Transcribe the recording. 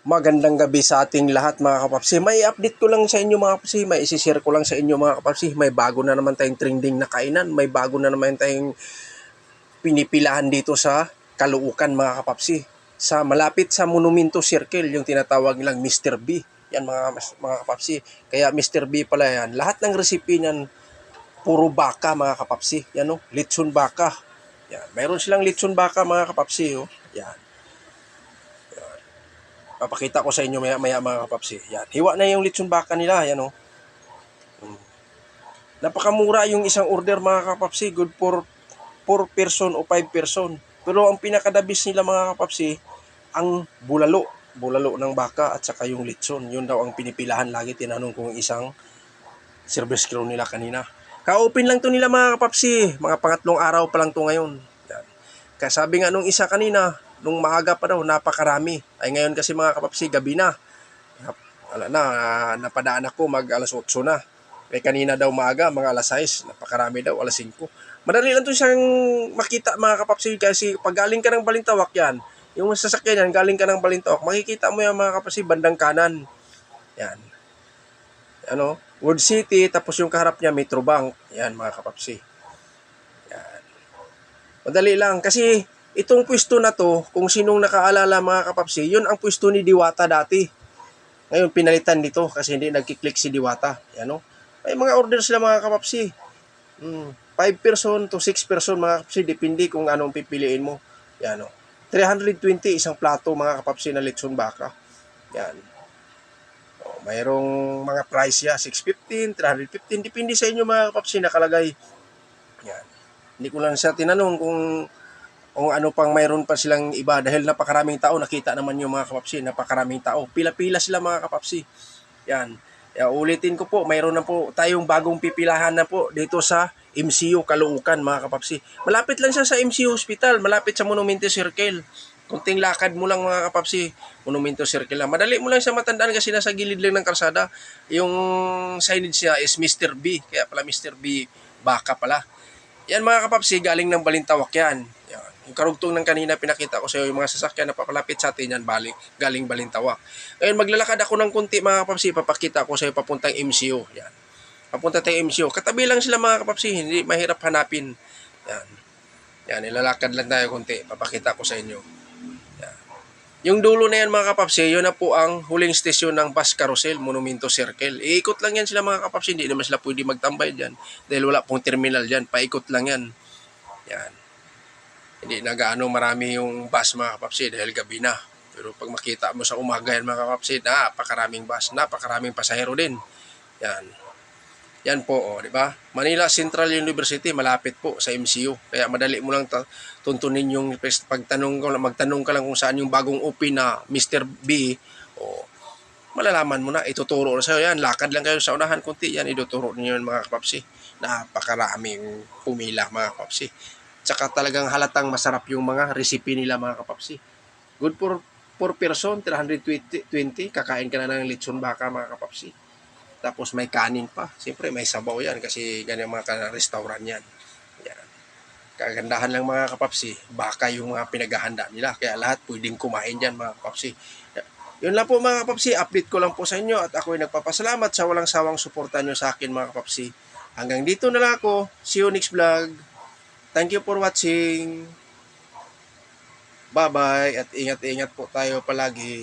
Magandang gabi sa ating lahat mga kapapsi. May update ko lang sa inyo mga kapapsi. May isi-share ko lang sa inyo mga kapapsi. May bago na naman tayong trending na kainan. May bago na naman tayong pinipilahan dito sa Caloocan mga kapapsi. Sa malapit sa Monumento Circle, yung tinatawag nilang Mr. B. Yan mga kapapsi. Kaya Mr. B pala yan. Lahat ng recipe niyan, puro baka mga kapapsi. Yan o, lechon baka. Yan. Mayroon silang lechon baka mga kapapsi. O. Yan. Papakita ko sa inyo maya mga kapapsi. Yan. Hiwa na yung lechon baka nila. Yan o. Napakamura yung isang order mga kapapsi. Good for 4 person o 5 person. Pero ang pinakadabis nila mga kapapsi, ang bulalo. Bulalo ng baka at saka yung lechon. Yun daw ang pinipilahan lagi. Tinanong ko yung isang service crew nila kanina. Ka-open lang to nila mga kapapsi. Mga pangatlong araw pa lang to ngayon. Yan. Kaya sabi nga nung isa kanina, nung maaga pa daw, napakarami. Ay ngayon kasi mga kapapsi, gabi na. Wala na, napadaan ako mag alas 8 na. Eh kanina daw maaga, mga alas 6, napakarami daw, alas 5. Madali lang to siyang makita mga kapapsi kasi pag galing ka ng Balintawak yan, yung sasakyan yan, galing ka ng Balintawak, makikita mo yan mga kapapsi, bandang kanan. Yan. Ano, Wood City, tapos yung kaharap niya, Metrobank. Yan mga kapapsi. Yan. Madali lang kasi itong pwesto na to, kung sinong nakaalala mga kapapsi, yun ang pwesto ni Diwata dati. Ngayon pinalitan dito kasi hindi nagkiklik si Diwata. Yan o. May mga order sila mga kapapsi. 5 person to 6 person mga kapapsi, depende kung anong pipiliin mo. Yan o. 320 isang plato mga kapapsi na lechon baka. Yan. O, mayroong mga price ya, 615, 315, depende sa inyo mga kapapsi nakalagay. Yan. Hindi ko lang siya tinanong kung ano pang mayroon pa silang iba dahil napakaraming tao. Nakita naman yung mga kapapsi, napakaraming tao. Pila-pila sila mga kapapsi. Yan. Ulitin ko po, mayroon na po tayong bagong pipilahan na po dito sa MCU Caloocan mga kapapsi. Malapit lang siya sa MCU Hospital, malapit sa Monumento Circle. Kunting lakad mo lang mga kapapsi, Monumento Circle lang. Madali mo lang siya matandaan kasi nasa gilid lang ng kalsada. Yung signage niya is Mr. B, kaya pala Mr. B baka pala. Yan mga kapapsi, galing ng Balintawak yan. Yan. Yung karugtong ng kanina pinakita ko sa iyo, yung mga sasakyan na papalapit sa atin yan, galing Balintawak. Ngayon maglalakad ako ng kunti mga kapapsi, papakita ko sa iyo papuntang MCO. Yan. Papunta tayong MCO. Katabi lang sila mga kapapsi, hindi mahirap hanapin. Yan. Yan, ilalakad lang tayo kunti, papakita ko sa inyo. Yan. Yung dulo na yan mga kapapsi, yun na po ang huling stasyon ng bus carousel, Monumento Circle. Iikot lang yan sila mga kapapsi, hindi naman sila pwede magtambay dyan dahil wala pong terminal dyan, paikot lang yan. Yan. Hindi na gaano marami yung bus mga kapapsi dahil gabi na. Pero pag makita mo sa umaga yan mga kapapsi, napakaraming bus, napakaraming pasahero din. Yan. Yan po, di ba? Manila Central University, malapit po sa MCU. Kaya madali mo lang tuntunin yung magtanong ka lang kung saan yung bagong open na Mr. B. O, malalaman mo na, ituturo na sa'yo yan. Lakad lang kayo sa unahan, kunti yan, ituturo ninyo mga kapapsi. Napakaraming pumila mga kapapsi. Tsaka talagang halatang masarap yung mga recipe nila mga kapapsi. Good for 4 person, 320, kakain ka na ng lechon baka mga kapapsi. Tapos may kanin pa. Siyempre may sabaw yan kasi ganyan mga restaurant yan. Yan. Kagandahan lang mga kapapsi, baka yung mga pinaghahanda nila. Kaya lahat pwedeng kumain dyan mga kapapsi. Yun lang po mga kapapsi, update ko lang po sa inyo at ako ay nagpapasalamat sa walang sawang suporta nyo sa akin mga kapapsi. Hanggang dito na lang ako. See you next vlog. Thank you for watching. Bye-bye at ingat-ingat po tayo palagi.